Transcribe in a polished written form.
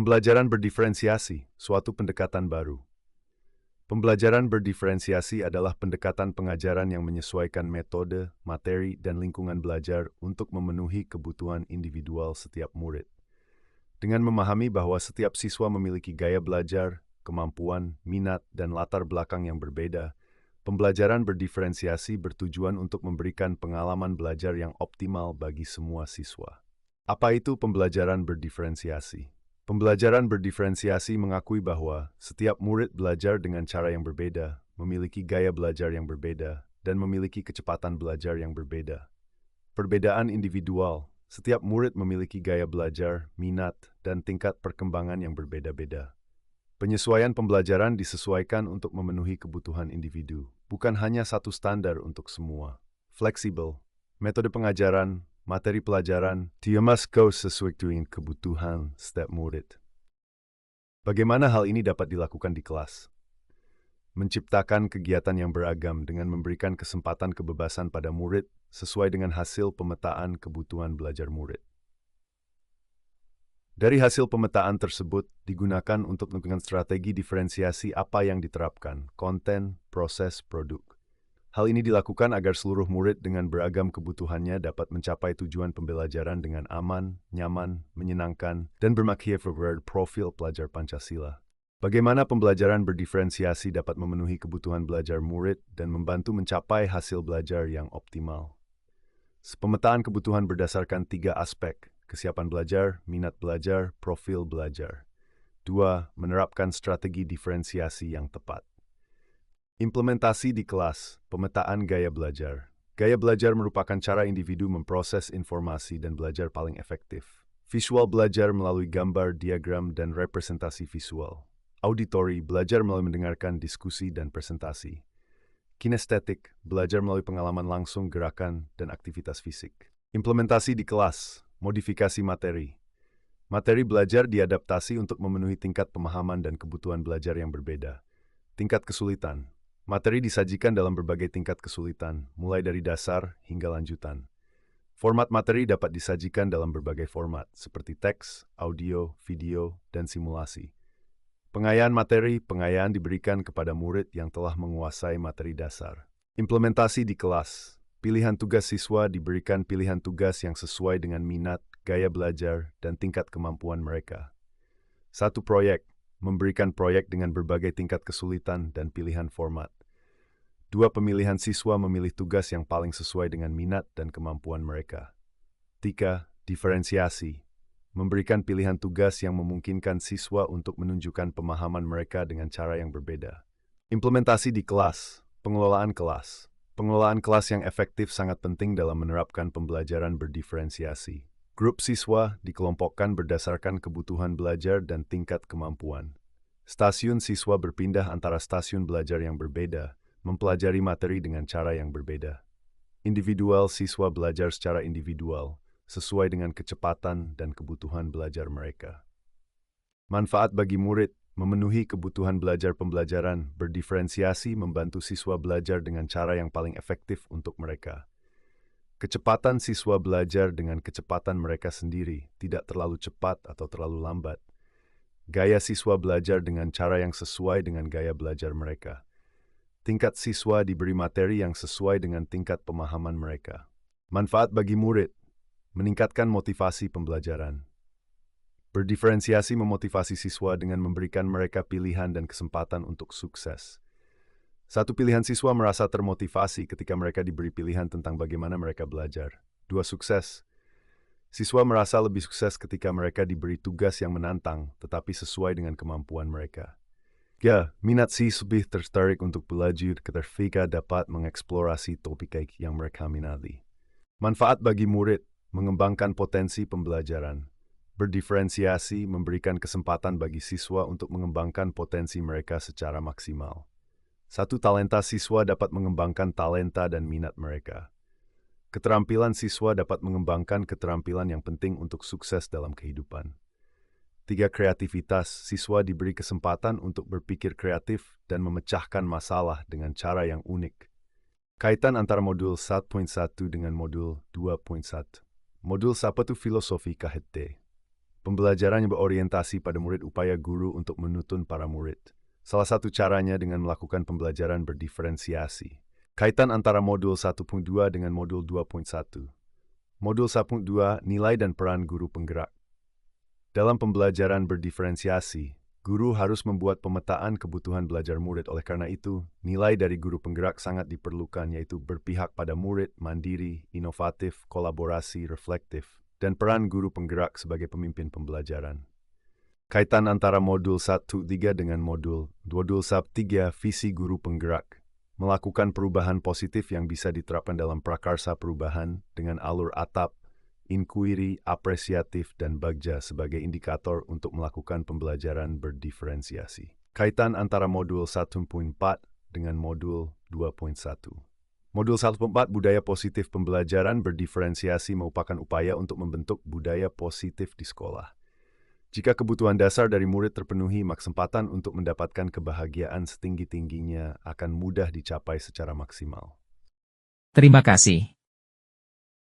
Pembelajaran berdiferensiasi, suatu pendekatan baru. Pembelajaran berdiferensiasi adalah pendekatan pengajaran yang menyesuaikan metode, materi, dan lingkungan belajar untuk memenuhi kebutuhan individual setiap murid. Dengan memahami bahwa setiap siswa memiliki gaya belajar, kemampuan, minat, dan latar belakang yang berbeda, pembelajaran berdiferensiasi bertujuan untuk memberikan pengalaman belajar yang optimal bagi semua siswa. Apa itu pembelajaran berdiferensiasi? Pembelajaran berdiferensiasi mengakui bahwa setiap murid belajar dengan cara yang berbeda, memiliki gaya belajar yang berbeda, dan memiliki kecepatan belajar yang berbeda. Perbedaan individual, setiap murid memiliki gaya belajar, minat, dan tingkat perkembangan yang berbeda-beda. Penyesuaian pembelajaran disesuaikan untuk memenuhi kebutuhan individu, bukan hanya satu standar untuk semua. Fleksibel, metode pengajaran, materi pelajaran, diamaskan sesuai dengan kebutuhan setiap murid. Bagaimana hal ini dapat dilakukan di kelas? Menciptakan kegiatan yang beragam dengan memberikan kesempatan kebebasan pada murid sesuai dengan hasil pemetaan kebutuhan belajar murid. Dari hasil pemetaan tersebut digunakan untuk menentukan strategi diferensiasi apa yang diterapkan, konten, proses, produk. Hal ini dilakukan agar seluruh murid dengan beragam kebutuhannya dapat mencapai tujuan pembelajaran dengan aman, nyaman, menyenangkan, dan bermakna profil pelajar Pancasila. Bagaimana pembelajaran berdiferensiasi dapat memenuhi kebutuhan belajar murid dan membantu mencapai hasil belajar yang optimal? Pemetaan kebutuhan berdasarkan 3 aspek: kesiapan belajar, minat belajar, profil belajar. 2. Menerapkan strategi diferensiasi yang tepat. Implementasi di kelas, pemetaan gaya belajar. Gaya belajar merupakan cara individu memproses informasi dan belajar paling efektif. Visual belajar melalui gambar, diagram, dan representasi visual. Auditory, belajar melalui mendengarkan diskusi dan presentasi. Kinestetik, belajar melalui pengalaman langsung, gerakan, dan aktivitas fisik. Implementasi di kelas, modifikasi materi. Materi belajar diadaptasi untuk memenuhi tingkat pemahaman dan kebutuhan belajar yang berbeda. Tingkat kesulitan. Materi disajikan dalam berbagai tingkat kesulitan, mulai dari dasar hingga lanjutan. Format materi dapat disajikan dalam berbagai format, seperti teks, audio, video, dan simulasi. Pengayaan materi, pengayaan diberikan kepada murid yang telah menguasai materi dasar. Implementasi di kelas. Pilihan tugas siswa diberikan pilihan tugas yang sesuai dengan minat, gaya belajar, dan tingkat kemampuan mereka. 1. Proyek. Memberikan proyek dengan berbagai tingkat kesulitan dan pilihan format. 2. Pemilihan siswa memilih tugas yang paling sesuai dengan minat dan kemampuan mereka. 3. Diferensiasi. Memberikan pilihan tugas yang memungkinkan siswa untuk menunjukkan pemahaman mereka dengan cara yang berbeda. Implementasi di kelas. Pengelolaan kelas. Pengelolaan kelas yang efektif sangat penting dalam menerapkan pembelajaran berdiferensiasi. Grup siswa dikelompokkan berdasarkan kebutuhan belajar dan tingkat kemampuan. Stasiun siswa berpindah antara stasiun belajar yang berbeda, mempelajari materi dengan cara yang berbeda. Individual siswa belajar secara individual, sesuai dengan kecepatan dan kebutuhan belajar mereka. Manfaat bagi murid, memenuhi kebutuhan belajar pembelajaran berdiferensiasi membantu siswa belajar dengan cara yang paling efektif untuk mereka. Kecepatan siswa belajar dengan kecepatan mereka sendiri, tidak terlalu cepat atau terlalu lambat. Gaya siswa belajar dengan cara yang sesuai dengan gaya belajar mereka. Tingkat siswa diberi materi yang sesuai dengan tingkat pemahaman mereka. Manfaat bagi murid, meningkatkan motivasi pembelajaran. Berdiferensiasi memotivasi siswa dengan memberikan mereka pilihan dan kesempatan untuk sukses. 1. Pilihan siswa merasa termotivasi ketika mereka diberi pilihan tentang bagaimana mereka belajar. 2. Sukses. Siswa merasa lebih sukses ketika mereka diberi tugas yang menantang, tetapi sesuai dengan kemampuan mereka. 3. Minat siswa lebih tertarik untuk belajar ketika dapat mengeksplorasi topik yang mereka minati. Manfaat bagi murid, mengembangkan potensi pembelajaran. Berdiferensiasi memberikan kesempatan bagi siswa untuk mengembangkan potensi mereka secara maksimal. 1. Talenta siswa dapat mengembangkan talenta dan minat mereka. Keterampilan siswa dapat mengembangkan keterampilan yang penting untuk sukses dalam kehidupan. 3. Kreativitas siswa diberi kesempatan untuk berpikir kreatif dan memecahkan masalah dengan cara yang unik. Kaitan antara modul 1.1 dengan modul 2.1. Modul 1 filosofi KHT. Pembelajaran yang berorientasi pada murid upaya guru untuk menuntun para murid. Salah satu caranya dengan melakukan pembelajaran berdiferensiasi. Kaitan antara modul 1.2 dengan modul 2.1. Modul 1.2, nilai dan peran guru penggerak. Dalam pembelajaran berdiferensiasi, guru harus membuat pemetaan kebutuhan belajar murid. Oleh karena itu, nilai dari guru penggerak sangat diperlukan, yaitu berpihak pada murid, mandiri, inovatif, kolaborasi, reflektif, dan peran guru penggerak sebagai pemimpin pembelajaran. Kaitan antara modul 1.3 dengan modul 1.3, visi guru penggerak. Melakukan perubahan positif yang bisa diterapkan dalam prakarsa perubahan dengan alur atap, inquiry, apresiatif, dan bagja sebagai indikator untuk melakukan pembelajaran berdiferensiasi. Kaitan antara modul 1.4 dengan modul 2.1. Modul 1.4 budaya positif pembelajaran berdiferensiasi merupakan upaya untuk membentuk budaya positif di sekolah. Jika kebutuhan dasar dari murid terpenuhi, maka kesempatan untuk mendapatkan kebahagiaan setinggi-tingginya akan mudah dicapai secara maksimal. Terima kasih.